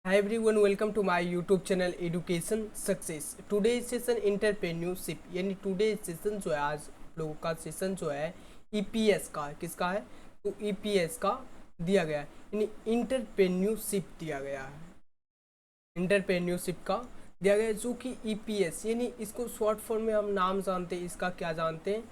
Hi everyone, welcome to my YouTube channel Education Success. Today session entrepreneurship यानी today session जो है आज लोगों का सेशन जो है ईपीएस का किसका है तो ईपीएस का दिया गया है यानी इंटरप्रेन्योरशिप दिया गया है इंटरप्रेन्योरशिप का दिया गया है जो कि ईपीएस यानी इसको शॉर्ट फॉर्म में हम नाम जानते हैं इसका क्या जानते हैं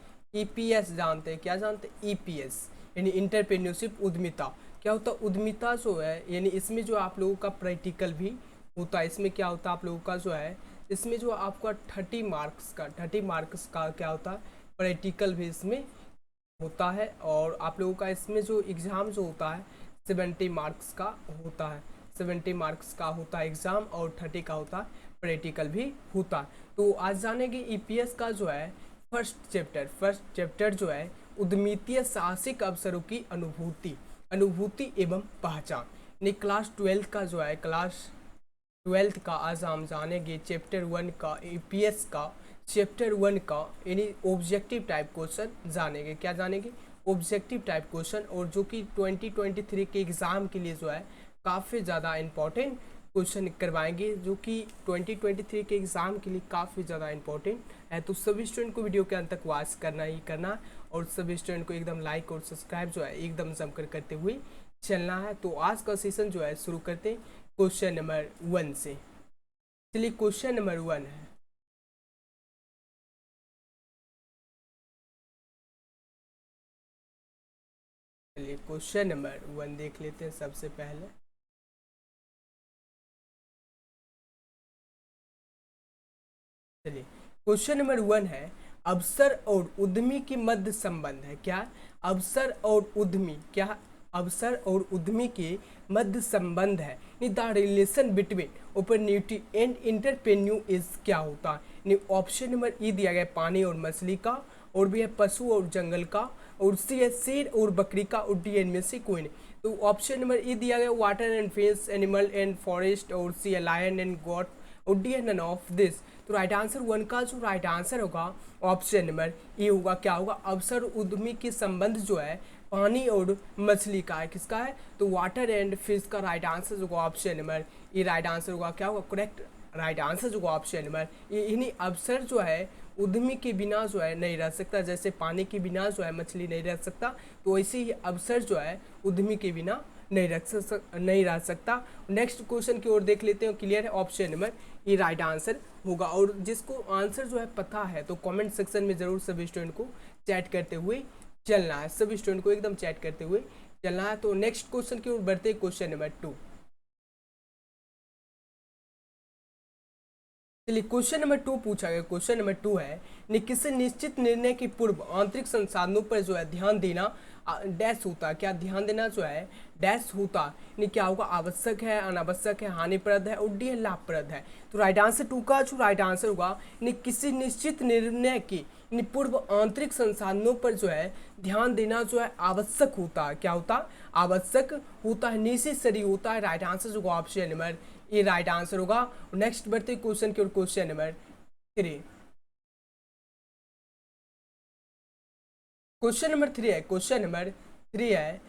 ईपीएस जानते हैं क्या जानते हैं ईपीएस यानी इंटरप्रेन्योरशिप उद्यमिता क्या होता है उद्यमिता जो है यानी इसमें जो आप लोगों का प्रैक्टिकल भी होता है इसमें क्या होता है आप लोगों का जो है इसमें जो आपका 30 मार्क्स का क्या होता है प्रैक्टिकल भी इसमें होता है और आप लोगों का इसमें जो एग्ज़ाम जो होता है 70 मार्क्स का होता है 70 मार्क्स का होता है एग्ज़ाम और 30 का होता है प्रैक्टिकल भी होता है। तो आज जानेंगे ईपीएस का जो है फर्स्ट चैप्टर जो है उद्यमितीय साहसिक अवसरों की अनुभूति एवं पहचान यानी क्लास 12 का जो है क्लास 12 का आज हम जानेंगे चैप्टर 1 का ईपीएस का चैप्टर 1 का यानी ऑब्जेक्टिव टाइप क्वेश्चन जानेंगे क्या जानेंगे ऑब्जेक्टिव टाइप क्वेश्चन और जो कि 2023 के एग्ज़ाम के लिए जो है काफ़ी ज़्यादा इम्पोर्टेंट क्वेश्चन करवाएंगे जो कि 2023 के एग्ज़ाम के लिए काफ़ी ज़्यादा इंपॉर्टेंट है। तो सभी स्टूडेंट को वीडियो के अंत तक वॉच करना ही करना और सभी स्टूडेंट को एकदम लाइक और सब्सक्राइब जो है एकदम जमकर करते हुए चलना है। तो आज का सेशन जो है शुरू करते हैं क्वेश्चन नंबर 1 से। चलिए क्वेश्चन नंबर 1 है, चलिए क्वेश्चन नंबर 1 देख लेते हैं सबसे पहले। चलिए क्वेश्चन नंबर 1 है अवसर और उद्यमी के मध्य संबंध है क्या अवसर और उद्यमी क्या अवसर और उद्यमी के मध्य संबंध है the relation between opportunity and entrepreneur is क्या होता है ऑप्शन नंबर ई दिया गया पानी और मछली का और भी है पशु और जंगल का और सी है शेर और बकरी का और डी इनमें से कोई नहीं। तो ऑप्शन नंबर ई दिया गया water and fish animal and forest और सी है लायन एंड गॉड और डी है नन ऑफ दिस। तो राइट आंसर 1 का जो राइट आंसर होगा ऑप्शन नंबर ए होगा क्या होगा अवसर उद्यमी के संबंध जो है पानी और मछली का है किसका है तो वाटर एंड फिश का राइट आंसर जो होगा option number A right answer होगा क्या होगा करेक्ट राइट आंसर जो होगा ऑप्शन नंबर ए। इन्हीं अवसर जो है उद्यमी के बिना जो है नहीं रह सकता जैसे पानी के बिना जो है मछली नहीं रह सकता तो वैसे ही अवसर जो है उद्यमी के बिना नहीं रह सकता। नेक्स्ट क्वेश्चन की ओर देख लेते हैं क्लियर है ऑप्शन नंबर ये राइट आंसर होगा। और जिसको आंसर जो है पता है तो कमेंट सेक्शन में ज़रूर सभी स्टूडेंट को चैट करते हुए चलना है सभी स्टूडेंट को एकदम चैट करते हुए चलना है। तो नेक्स्ट क्वेश्चन की ओर बढ़ते हैं क्वेश्चन नंबर 2। चलिए क्वेश्चन नंबर 2 पूछा गया क्वेश्चन नंबर 2 है किसी निश्चित निर्णय के पूर्व आंतरिक संसाधनों पर जो है ध्यान देना डैश होता है क्या ध्यान देना जो है डैश होता है क्या होगा आवश्यक है अनावश्यक है हानिप्रद है और डी है लाभप्रद है। तो राइट आंसर 2 का जो राइट आंसर होगा किसी निश्चित निर्णय के पूर्व आंतरिक संसाधनों पर जो है ध्यान देना जो है आवश्यक होता है क्या होता आवश्यक होता है नेसेसरी होता है। राइट आंसर जो ऑप्शन नंबर ये राइट आंसर होगा। नेक्स्ट बढ़ते क्वेश्चन की ओर क्वेश्चन नंबर 3। क्वेश्चन नंबर 3 है क्वेश्चन नंबर 3 है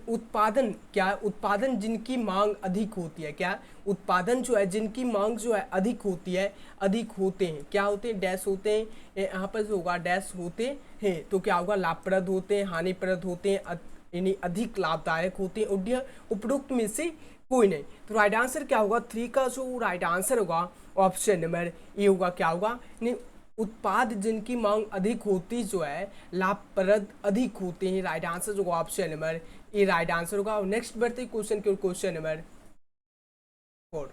उत्पादन क्या उत्पादन जिनकी मांग अधिक होती है क्या उत्पादन जो है जिनकी मांग जो है अधिक होती है अधिक होते हैं क्या होते हैं डैश होते हैं यहाँ पर जो होगा डैश होते हैं तो क्या होगा लाभप्रद होते हैं हानिप्रद होते हैं यानी अधिक लाभदायक होते हैं और उपरोक्त में से कोई नहीं। तो राइट आंसर क्या होगा 3 का जो राइट आंसर होगा ऑप्शन नंबर ए होगा क्या होगा उत्पाद जिनकी मांग अधिक होती जो है लाभप्रद अधिक होते हैं। राइट आंसर जो option number A right answer होगा। नेक्स्ट बढ़ते क्वेश्चन की ओर क्वेश्चन नंबर 4।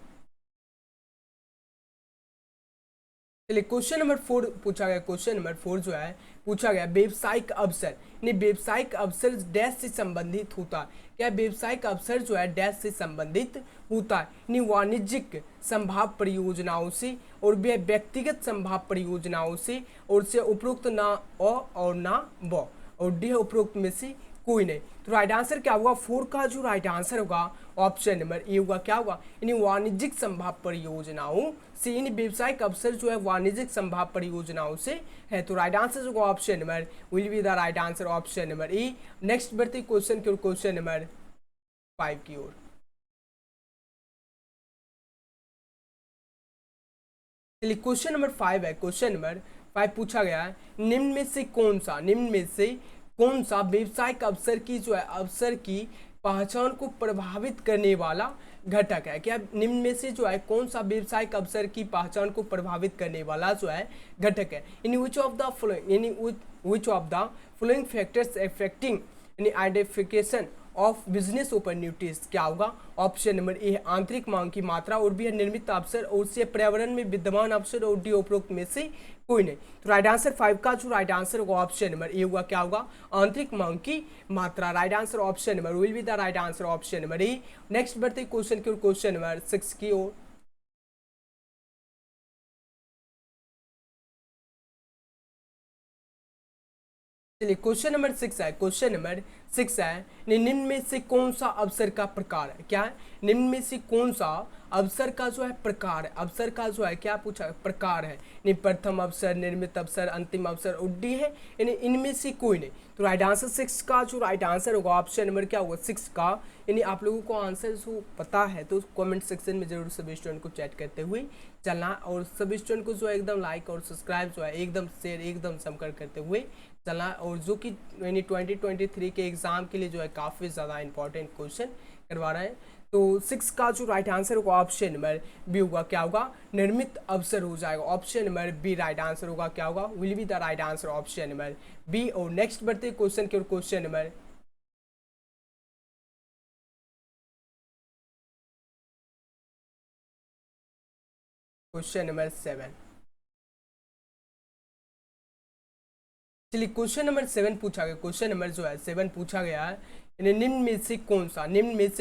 चलिए क्वेश्चन नंबर 4 पूछा गया क्वेश्चन नंबर 4 जो है पूछा गया व्यवसायिक अवसर व्यवसायिक अवसर डैश से संबंधित होता है क्या व्यवसायिक अवसर जो है डैश से संबंधित होता है वाणिज्यिक संभाव परियोजनाओं से और व्यक्तिगत संभाव परियोजनाओं से और से उपरोक्त ना और ना ब और डी उपरोक्त में से कोई नहीं। तो राइट आंसर क्या होगा 4 का जो राइट आंसर होगा ऑप्शन नंबर ए होगा क्या होगा वाणिज्यिक संभाव परियोजनाओं से व्यवसायिक अवसर जो है वाणिज्यिक संभाव परियोजनाओं से है। तो राइट आंसर होगा option number will be the right answer option number A. Next बढ़ते क्वेश्चन की ओर क्वेश्चन नंबर 5 की ओर। चलिए क्वेश्चन नंबर 5 है। क्वेश्चन नंबर 5 पूछा गया है, निम्न में से कौन सा व्यावसायिक अवसर की जो है अवसर की पहचान को प्रभावित करने वाला घटक है। क्या निम्न में से जो है कौन सा व्यावसायिक अवसर की पहचान को प्रभावित करने वाला जो है घटक है। In which of the following factors affecting identification of business opportunities क्या होगा। ऑप्शन नंबर ए है आंतरिक मांग की मात्रा, और बी है निर्मित अवसर, और सी है पर्यावरण में विद्यमान अवसर, और डी उपरोक्त में से कोई नहीं। तो राइट आंसर 5 का जो राइट आंसर होगा ऑप्शन नंबर ए होगा। क्या होगा, आंतरिक मांग की मात्रा। Right answer option number will be the right answer option number A. Next बढ़ते क्वेश्चन की ओर, क्वेश्चन नंबर 6 की ओर। चलिए क्वेश्चन नंबर 6 है। क्वेश्चन नंबर 6 है, निम्न में से कौन सा अवसर का प्रकार है। क्या है, निम्न में से कौन सा अवसर का जो है प्रकार है। अवसर का जो है क्या पूछा, प्रकार है। यानी प्रथम अवसर, निर्मित अवसर, अंतिम अवसर, उड्डी है, यानी इनमें से कोई नहीं। तो राइट आंसर 6 का जो राइट आंसर होगा ऑप्शन नंबर क्या होगा 6 का। यानी आप लोगों को आंसर जो पता है तो कमेंट सेक्शन में जरूर सभी स्टूडेंट को चैट करते हुए चलना, और सभी स्टूडेंट को जो है एकदम लाइक और सब्सक्राइब जो है एकदम शेयर एकदम समकर करते हुए चलना, और जो कि यानी 2023 के एग्जाम के लिए जो है काफ़ी ज़्यादा इंपॉर्टेंट क्वेश्चन करवा रहे हैं। तो 6 का जो राइट आंसर होगा ऑप्शन नंबर बी होगा। क्या होगा, निर्मित अवसर हो जाएगा। Option number B right answer होगा। क्या होगा, will be the right answer option number B. और नेक्स्ट बढ़ते क्वेश्चन के, और क्वेश्चन नंबर क्वेश्चन नंबर 7। चलिए क्वेश्चन नंबर 7 पूछा गया। क्वेश्चन नंबर जो है 7 पूछा गया है, निम्न में से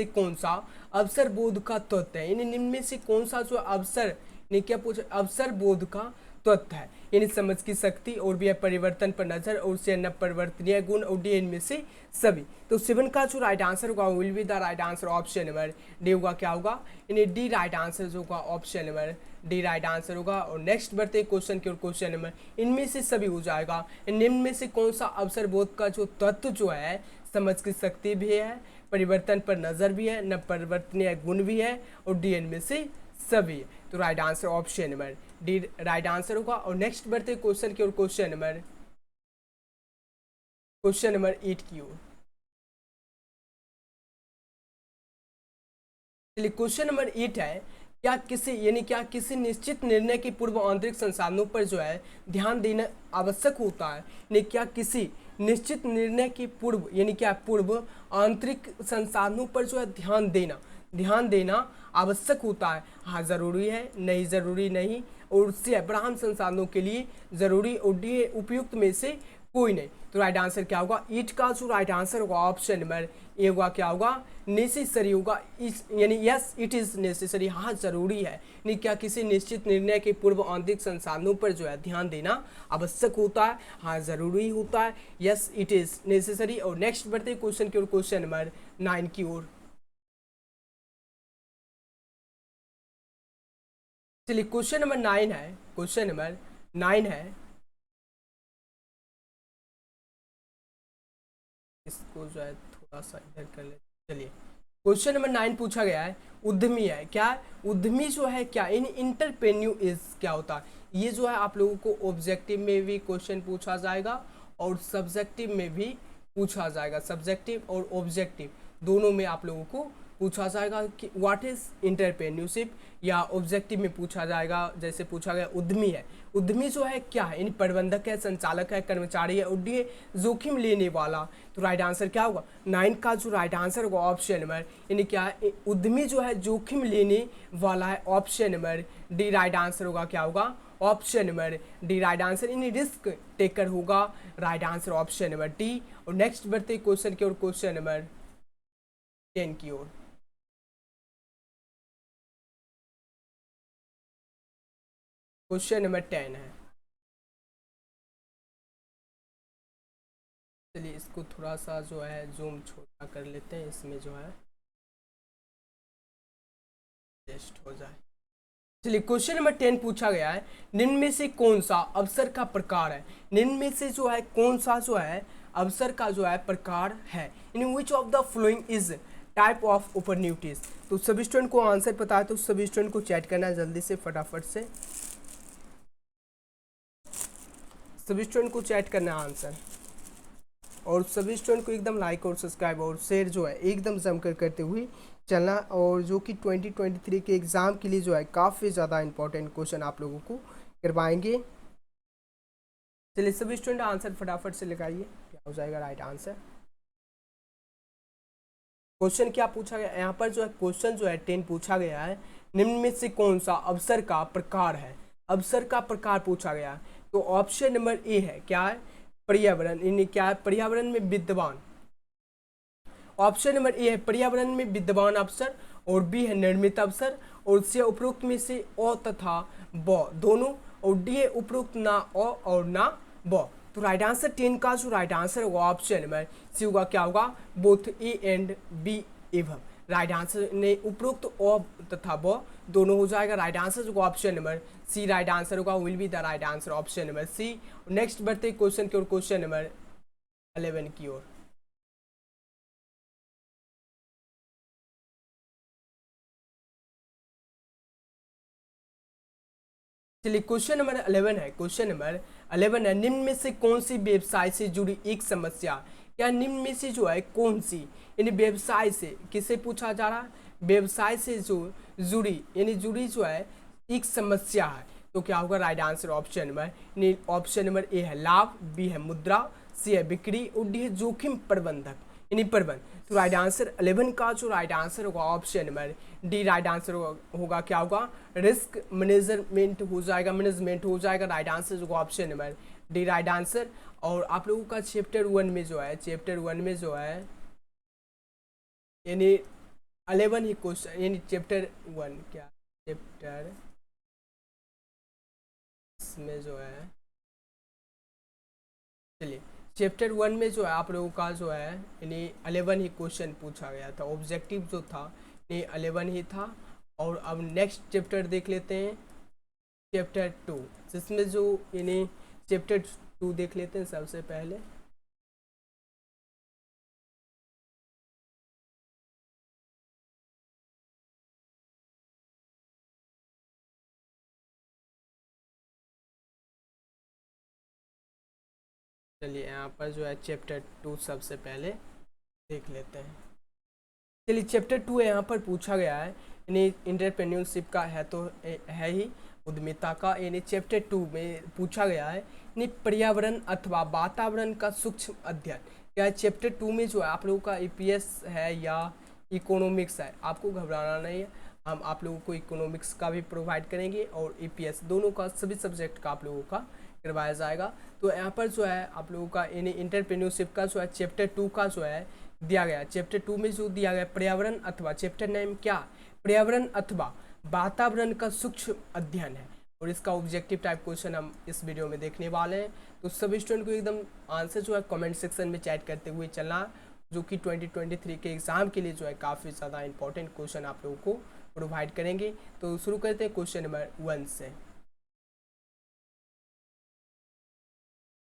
कौन सा अवसर बोध का तत्व है। यानी निम्न में से कौन सा जो अवसर, ने क्या पूछा, अवसर बोध का तत्व है। यानी समझ की शक्ति, और भी है परिवर्तन पर नजर, और से न परिवर्तनीय गुण, और डी इनमें से सभी। तो 7 का जो राइट आंसर होगा will be the right answer option number D होगा। क्या होगा, यानी डी राइट आंसर जो होगा option number D right answer होगा। और नेक्स्ट बढ़ते क्वेश्चन की ओर, क्वेश्चन नंबर इनमें से सभी हो जाएगा। निम्न में से कौन सा अवसर बोध का जो तत्व जो है, समझ की शक्ति भी है, परिवर्तन पर नजर भी है, न परिवर्तनीय गुण भी है, और डी इनमें से सभी है। तो right answer option number D right answer होगा। और नेक्स्ट बढ़ते क्वेश्चन की ओर, क्वेश्चन नंबर 8 की ओर। चलिए क्वेश्चन नंबर 8 है, क्या किसी निश्चित निर्णय के पूर्व आंतरिक संसाधनों पर जो है ध्यान देना आवश्यक होता है। यानी क्या किसी निश्चित निर्णय के पूर्व, यानी क्या पूर्व आंतरिक संसाधनों पर जो है ध्यान देना आवश्यक होता है। हाँ जरूरी है, नहीं जरूरी नहीं, और उससे ब्राह्मण संसाधनों के लिए जरूरी, और डी उपयुक्त में से कोई नहीं। तो राइट आंसर क्या होगा, ईट का जो राइट आंसर होगा ऑप्शन नंबर ए होगा। क्या होगा, नेसेसरी होगा। यानी यस इट इज नेसेसरी, हाँ जरूरी है। नहीं क्या किसी निश्चित निर्णय के पूर्व आंतरिक संसाधनों पर जो है ध्यान देना आवश्यक होता है, हाँ जरूरी होता है, यस इट इज नेसेसरी। और नेक्स्ट बढ़ते क्वेश्चन की ओर, क्वेश्चन नंबर 9 की ओर। चलिए क्वेश्चन नंबर 9 है। क्वेश्चन नंबर 9 है, इसको जो है थोड़ा सा इधर कर ले। चलिए क्वेश्चन नंबर 9 पूछा गया है, उद्यमी है। क्या उद्यमी जो है क्या, इन इंटरप्रेन्यू इज क्या होता है। ये जो है आप लोगों को ऑब्जेक्टिव में भी क्वेश्चन पूछा जाएगा, और सब्जेक्टिव में भी पूछा जाएगा। सब्जेक्टिव और ऑब्जेक्टिव दोनों में आप लोगों को पूछा जाएगा कि व्हाट इज इंटरप्रेन्योरशिप, या ऑब्जेक्टिव में पूछा जाएगा। जैसे पूछा गया उद्यमी है, उद्यमी जो है क्या है, इन प्रबंधक है, संचालक है, कर्मचारी है, और डी जोखिम लेने वाला। तो राइट आंसर क्या होगा, 9 का जो राइट आंसर होगा ऑप्शन नंबर, यानी क्या है उद्यमी जो है जोखिम लेने वाला है। Option number D right answer होगा। क्या होगा, option number D right answer, यानी रिस्क टेकर होगा। Right answer option number D. और नेक्स्ट बढ़ते क्वेश्चन की ओर, क्वेश्चन नंबर 10 की ओर। क्वेश्चन नंबर 10 है। चलिए इसको थोड़ा सा जो है जूम छोटा कर लेते हैं, इसमें जो है टेस्ट हो जाए। चलिए क्वेश्चन नंबर 10 पूछा गया है, निम्न में से कौन सा अवसर का प्रकार है। निम्न में से जो है कौन सा जो है अवसर का जो है प्रकार है। In which of the following is type of opportunities. तो सभी स्टूडेंट को आंसर पता है तो सभी स्टूडेंट को चैट करना है जल्दी से फटाफट से। सभी स्टूडेंट को चैट करना है आंसर, और सभी स्टूडेंट को एकदम लाइक और सब्सक्राइब और शेयर जो है एकदम जमकर करते हुए चलना, और जो कि 2023 के एग्ज़ाम के लिए जो है काफ़ी ज़्यादा इंपॉर्टेंट क्वेश्चन आप लोगों को करवाएंगे। चलिए सभी स्टूडेंट आंसर फटाफट से लगाइए, क्या हो जाएगा राइट आंसर। क्वेश्चन क्या पूछा गया यहाँ पर, जो है क्वेश्चन जो है 10 पूछा गया है, निम्न में से कौन सा अवसर का प्रकार है, अवसर का प्रकार पूछा गया। तो ऑप्शन नंबर ए है, क्या है, पर्यावरण, यानी क्या है, पर्यावरण में विद्यमान। ऑप्शन नंबर ए है पर्यावरण में विद्यमान अवसर, और बी है निर्मित अवसर, और सी है उपरोक्त में से अ तथा ब दोनों, और डी है उपरोक्त ना अ और ना ब। तो राइट आंसर 10 का जो राइट आंसर होगा ऑप्शन नंबर सी होगा, क्या होगा, बोथ ए एंड बी एवं। राइट आंसर ने उपरोक्त अ तथा ब दोनों हो जाएगा, राइट आंसर होगा option number C, right answer होगा, will be the right answer option number C. Next बढ़ते क्वेश्चन की ओर, क्वेश्चन नंबर 11 की ओर। चलिए क्वेश्चन नंबर 11 है, क्वेश्चन नंबर 11 है, निम्न में से कौन सी व्यवसाय से जुड़ी एक समस्या, या निम्न में से जो है कौन सी, यानी व्यवसाय से किसे पूछा जा रहा है, व्यवसाय से जो जुड़ी, यानी जुड़ी जो है एक समस्या है। तो क्या होगा right answer option number, option number A है लाभ, बी है मुद्रा, सी है बिक्री, और डी है जोखिम प्रबंधक, यानी प्रबंध। तो राइट आंसर 11 का जो राइट आंसर होगा option number D, right answer होगा, क्या होगा, रिस्क मैनेजमेंट हो जाएगा, मैनेजमेंट हो जाएगा, राइट आंसर होगा option number D, right answer. और आप लोगों का चैप्टर 1 में जो है, चैप्टर 1 में जो है यानी 11 ही क्वेश्चन, यानी चैप्टर 1 क्या, चैप्टर में जो है, चलिए चैप्टर 1 में जो है आप लोगों का जो है यानी 11 ही क्वेश्चन पूछा गया था, ऑब्जेक्टिव जो था ये 11 ही था। और अब नेक्स्ट चैप्टर देख लेते हैं, चैप्टर 2, जिसमें जो यानी चैप्टर 2 देख लेते हैं सबसे पहले। चलिए यहाँ पर जो है चैप्टर 2 सबसे पहले देख लेते हैं। चलिए चैप्टर 2 यहाँ पर पूछा गया है, यानी इंटरप्रेन्योरशिप का है, तो है ही उद्यमिता का, यानी चैप्टर 2 में पूछा गया है यानी पर्यावरण अथवा वातावरण का सूक्ष्म अध्ययन। क्या चैप्टर 2 में जो है आप लोगों का ईपीएस है या इकोनॉमिक्स है, आपको घबराना नहीं है, हम आप लोगों को इकोनॉमिक्स का भी प्रोवाइड करेंगे और ईपीएस दोनों का, सभी सब्जेक्ट का आप लोगों का करवाया जाएगा। तो यहाँ पर जो है आप लोगों का यानी इंटरप्रेन्योरशिप का जो है चैप्टर 2 का जो है दिया गया, चैप्टर 2 में जो दिया गया पर्यावरण अथवा, चैप्टर नेम क्या, पर्यावरण अथवा वातावरण का सूक्ष्म अध्ययन है, और इसका ऑब्जेक्टिव टाइप क्वेश्चन हम इस वीडियो में देखने वाले हैं। तो सभी स्टूडेंट को एकदम आंसर जो है कमेंट सेक्शन में चैट करते हुए चलना, जो कि 2023 के एग्जाम के लिए जो है काफ़ी ज़्यादा इंपॉर्टेंट क्वेश्चन आप लोगों को प्रोवाइड करेंगे। तो शुरू करते हैं क्वेश्चन नंबर 1 से।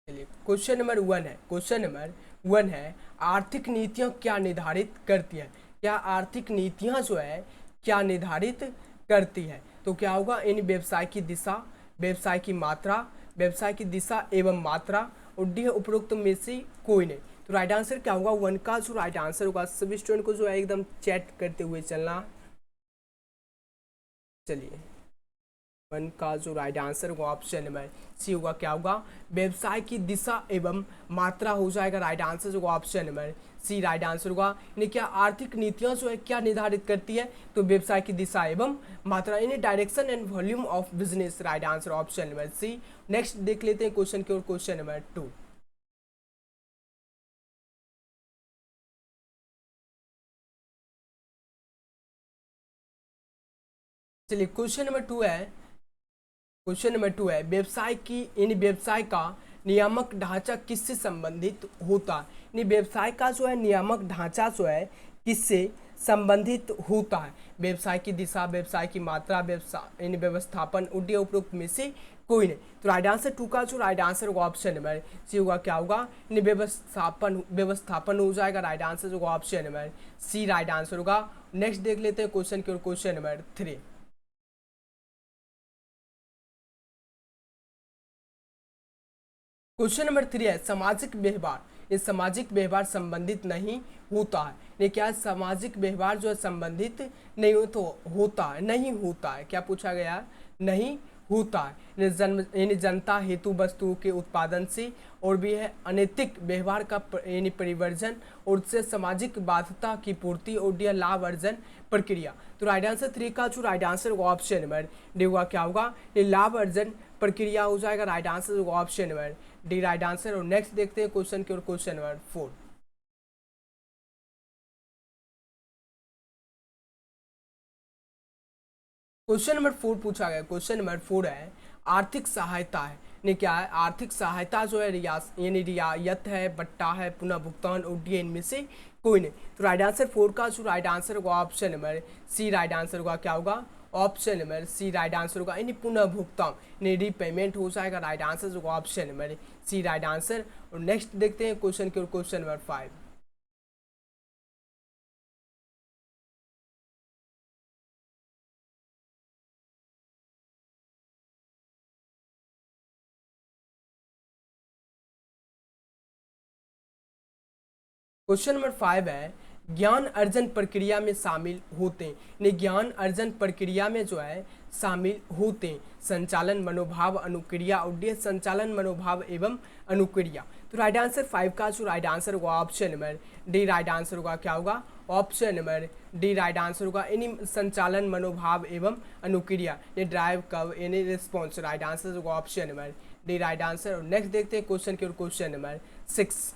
चलिए क्वेश्चन नंबर 1 है, क्वेश्चन नंबर 1 है, आर्थिक नीतियाँ क्या निर्धारित करती है, क्या आर्थिक नीतियाँ जो है क्या निर्धारित करती है। तो क्या होगा, इन व्यवसाय की दिशा, व्यवसाय की मात्रा, व्यवसाय की दिशा एवं मात्रा, और डी उपरोक्त में से कोई नहीं। तो राइट आंसर क्या होगा, 1 का जो राइट आंसर होगा, सभी स्टूडेंट को जो है एकदम चैट करते हुए चलना। चलिए 1 का जो राइट आंसर होगा ऑप्शन नंबर सी होगा, क्या होगा, व्यवसाय की दिशा एवं मात्रा हो जाएगा, राइट आंसर होगा option number C, right answer होगा। यानी क्या आर्थिक नीतियां जो है क्या निर्धारित करती है, तो व्यवसाय की दिशा एवं मात्रा, यानी direction and volume of business, right answer option number C. Next देख लेते हैं क्वेश्चन की ओर, क्वेश्चन नंबर 2। चलिए क्वेश्चन नंबर 2 है, क्वेश्चन नंबर 2 है, व्यवसाय की, इन व्यवसाय का नियामक ढांचा किससे संबंधित होता है, यानी व्यवसाय का जो है नियामक ढांचा जो है किससे संबंधित होता है, व्यवसाय की दिशा, व्यवसाय की मात्रा, व्यवसाय यानी व्यवस्थापन, उड्डय उपरोक्त में से कोई नहीं। तो राइट आंसर 2 का जो राइट आंसर होगा ऑप्शन नंबर सी होगा, क्या होगा, यानी व्यवस्थापन, व्यवस्थापन हो जाएगा, राइट आंसर होगा option number C, right answer होगा। नेक्स्ट देख लेते हैं क्वेश्चन की ओर, क्वेश्चन नंबर 3। क्वेश्चन नंबर 3 है सामाजिक व्यवहार। ये सामाजिक व्यवहार संबंधित नहीं होता है। ये क्या है, सामाजिक व्यवहार जो है संबंधित नहीं हो तो होता है, नहीं होता है। क्या पूछा गया है, नहीं होता है। यानी जनता हेतु वस्तुओं के उत्पादन से, और भी है अनैतिक व्यवहार का यानी परिवर्जन, और उससे सामाजिक बाध्यता की पूर्ति, और डी लाभ अर्जन प्रक्रिया। तो राइट आंसर 3 का जो राइट आंसर होगा ऑप्शन नंबर डी होगा। क्या होगा, ये लाभ अर्जन प्रक्रिया हो जाएगा। राइट आंसर होगा option number D right answer. और नेक्स्ट देखते हैं क्वेश्चन की ओर, क्वेश्चन नंबर 4। क्वेश्चन नंबर 4 पूछा गया। क्वेश्चन नंबर 4 है आर्थिक सहायता है। ने क्या है, आर्थिक सहायता जो है यानी रियायत है, बट्टा है, पुनः भुगतान, और डी इनमें से कोई नहीं। तो राइट आंसर 4 का जो राइट आंसर होगा option number C right answer होगा। क्या होगा, option number C right answer होगा। यानी पुनः भुगतान यानी रीपेमेंट हो जाएगा। राइट आंसर होगा option number C right answer. और नेक्स्ट देखते हैं क्वेश्चन की ओर, क्वेश्चन नंबर 5। क्वेश्चन नंबर 5 है ज्ञान अर्जन प्रक्रिया में शामिल होते हैं। यानी ज्ञान अर्जन प्रक्रिया में जो है शामिल होते हैं संचालन, मनोभाव, अनुक्रिया, और डी संचालन, मनोभाव एवं अनुक्रिया। तो राइट आंसर 5 का जो राइट आंसर होगा option number D right answer होगा। क्या होगा, option number D right answer होगा। यानी संचालन, मनोभाव एवं अनुक्रिया, ये ड्राइव कव यानी रिस्पॉन्स। राइट आंसर होगा option number D right answer. और नेक्स्ट देखते हैं क्वेश्चन की ओर, क्वेश्चन नंबर 6।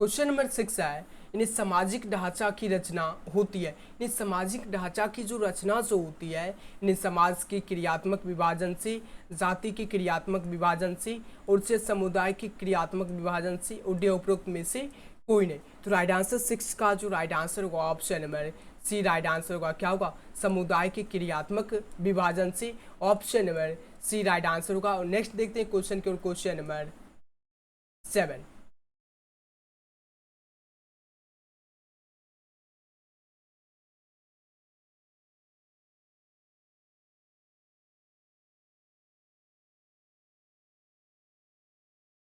क्वेश्चन नंबर 6 है यानी सामाजिक ढांचा की रचना होती है। यानी सामाजिक ढांचा की जो रचना जो होती है, यानी समाज के क्रियात्मक विभाजन से, जाति के क्रियात्मक विभाजन से, और से समुदाय के क्रियात्मक विभाजन से, और उपरोक्त में से कोई नहीं। तो राइट आंसर 6 का जो राइट आंसर होगा option number C right answer होगा। क्या होगा, समुदाय के क्रियात्मक विभाजन से, option number C right answer होगा। और नेक्स्ट देखते हैं क्वेश्चन की ओर, क्वेश्चन नंबर 7।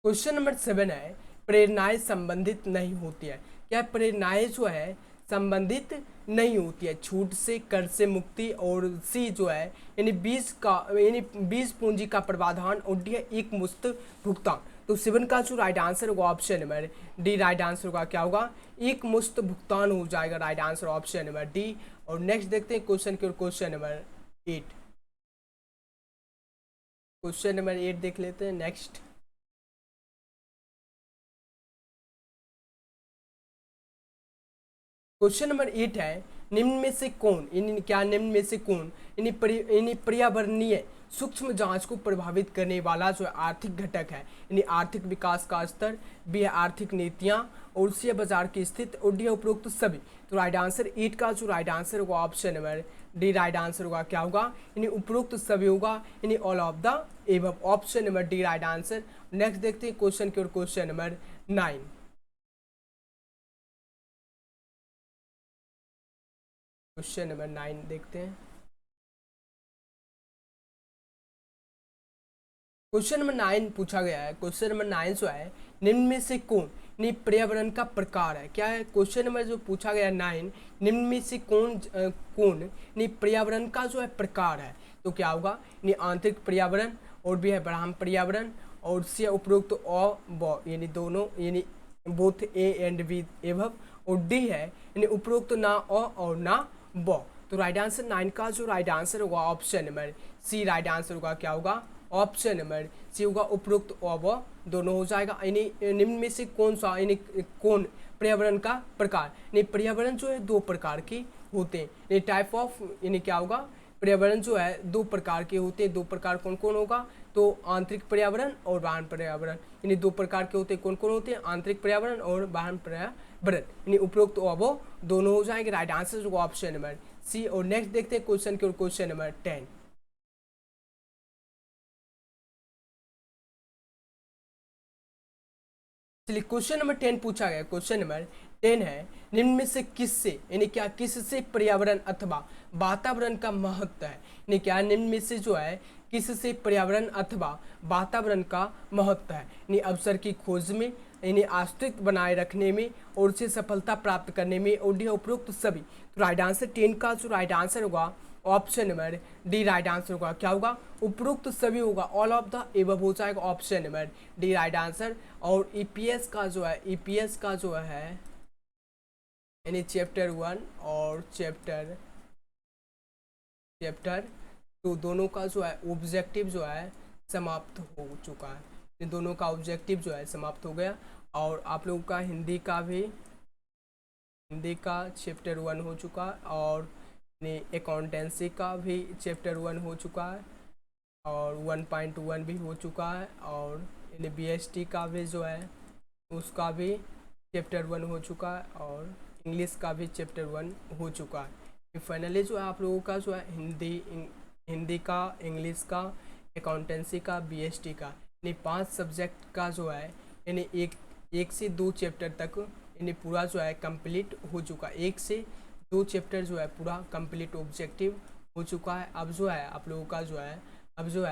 क्वेश्चन नंबर 7 है प्रेरणाएं संबंधित नहीं होती है। क्या प्रेरणाएं जो है संबंधित नहीं होती है छूट से, कर से मुक्ति, और सी जो है यानी बीज पूंजी का प्रावधान, और डी है एक मुश्त भुगतान। तो 7 का जो राइट आंसर होगा option number D right answer होगा। क्या होगा, एक मुश्त भुगतान हो जाएगा। Right answer option number D. और नेक्स्ट देखते हैं क्वेश्चन की ओर, क्वेश्चन नंबर 8। क्वेश्चन नंबर 8 देख लेते हैं। नेक्स्ट क्वेश्चन नंबर 8 है निम्न में से कौन, यानी क्या निम्न में से कौन यानी पर्यावरणीय सूक्ष्म जांच को प्रभावित करने वाला जो आर्थिक घटक है। यानी आर्थिक विकास का स्तर, बी है आर्थिक नीतियां, और सी है बाजार की स्थिति, और डी है उपरोक्त सभी। तो राइट आंसर 8 का जो राइट आंसर होगा option number D right answer होगा। क्या होगा, यानी उपरोक्त सभी होगा, यानी all of the above. Option number D right answer. Next देखते हैं क्वेश्चन की ओर, क्वेश्चन नंबर 9। क्वेश्चन नंबर 9 देखते हैं। क्वेश्चन नंबर 9 पूछा गया है। क्वेश्चन नंबर 9 जो है निम्न में से कौन नहीं पर्यावरण का प्रकार है। क्या है, क्वेश्चन नंबर जो पूछा गया 9, निम्न में से कौन नहीं पर्यावरण का जो है प्रकार है। तो क्या होगा, यानी आंतरिक पर्यावरण, और भी है ब्राह्म पर्यावरण, और से उपरोक्त व यानी दोनों यानी बोथ ए एंड बी एवं, और डी है यानी उपरोक्त ना और ना ब। तो राइट आंसर 9 का जो राइट आंसर होगा option number C right answer होगा। क्या होगा, ऑप्शन नंबर सी होगा, उपरोक्त व दोनों हो जाएगा। यानी निम्न में से कौन सा यानी कौन पर्यावरण का प्रकार। यानी पर्यावरण जो है 2 प्रकार के होते हैं। यानी टाइप ऑफ यानी क्या होगा, पर्यावरण जो है 2 प्रकार के होते हैं। 2 प्रकार कौन कौन होगा, तो आंतरिक पर्यावरण और बाह्य पर्यावरण। यानी 2 प्रकार के होते हैं। कौन कौन होते हैं, आंतरिक पर्यावरण और बाह्य पर्यावरण। यानी उपरोक्त वो दोनों हो जाएंगे। राइट आंसर होगा ऑप्शन नंबर सी। और नेक्स्ट देखते हैं क्वेश्चन के, क्वेश्चन नंबर 10। चलिए क्वेश्चन नंबर 10 पूछा गया। क्वेश्चन नंबर 10 है, निम्न में से किससे यानी क्या किससे पर्यावरण अथवा वातावरण का महत्व है, यानी क्या निम्न में से जो है किससे पर्यावरण अथवा वातावरण का महत्व है, यानी अवसर की खोज में, यानी अस्तित्व बनाए रखने में और उसे सफलता प्राप्त करने में और यह उपरोक्त सभी। तो राइट आंसर 10 का जो राइट आंसर होगा option number D right answer होगा। क्या होगा? उपरोक्त सभी होगा, ऑल ऑफ द एबव हो जाएगा, option number D right answer. और ईपीएस का जो है ईपीएस का जो है यानी चैप्टर 1 और चैप्टर 2 दोनों का जो है ऑब्जेक्टिव जो है समाप्त हो चुका है। इन दोनों का ऑब्जेक्टिव जो है समाप्त हो गया। और आप लोगों का हिंदी का चैप्टर 1 हो चुका है और अकाउंटेंसी का भी चैप्टर 1 हो चुका है और 1.1 भी हो चुका है और बीएसटी का भी जो है उसका भी चैप्टर 1 हो चुका है और इंग्लिश का भी चैप्टर 1 हो चुका है। फाइनली जो है आप लोगों का जो है हिंदी का, इंग्लिश का, अकाउंटेंसी का, बीएसटी का, यानी 5 सब्जेक्ट का जो है यानी एक से 2 चैप्टर तक यानी पूरा जो है कंप्लीट हो चुका है। 1 से 2 चैप्टर जो है पूरा कंप्लीट ऑब्जेक्टिव हो चुका है। अब जो है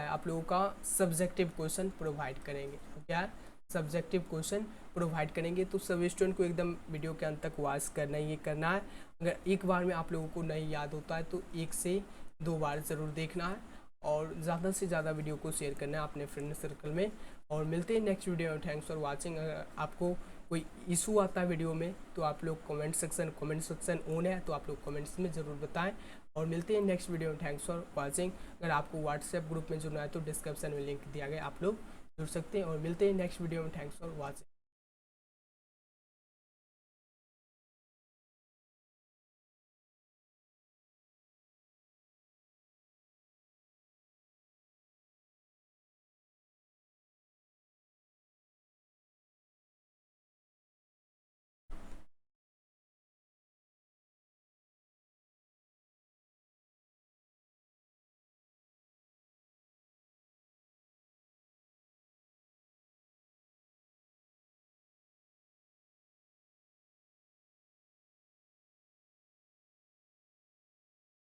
आप लोगों का सब्जेक्टिव क्वेश्चन प्रोवाइड करेंगे। तो क्या है? सब्जेक्टिव क्वेश्चन प्रोवाइड करेंगे। तो सभी स्टूडेंट को एकदम वीडियो के अंत तक वॉच करना ही करना है। अगर एक बार में आप लोगों को नहीं याद होता है तो 1 से 2 बार ज़रूर देखना है और ज़्यादा से ज़्यादा वीडियो को शेयर करना है अपने फ्रेंड सर्कल में। और मिलते हैं नेक्स्ट वीडियो में। Thanks for watching. अगर आपको कोई इशू आता है वीडियो में तो आप लोग कमेंट सेक्शन ऑन है तो आप लोग कमेंट्स में ज़रूर बताएं। और मिलते हैं नेक्स्ट वीडियो में। Thanks for watching. अगर आपको व्हाट्सएप ग्रुप में जुड़ना है तो डिस्क्रिप्शन में लिंक दिया गया, आप लोग जुड़ सकते हैं। और मिलते हैं नेक्स्ट वीडियो में। Thanks for watching.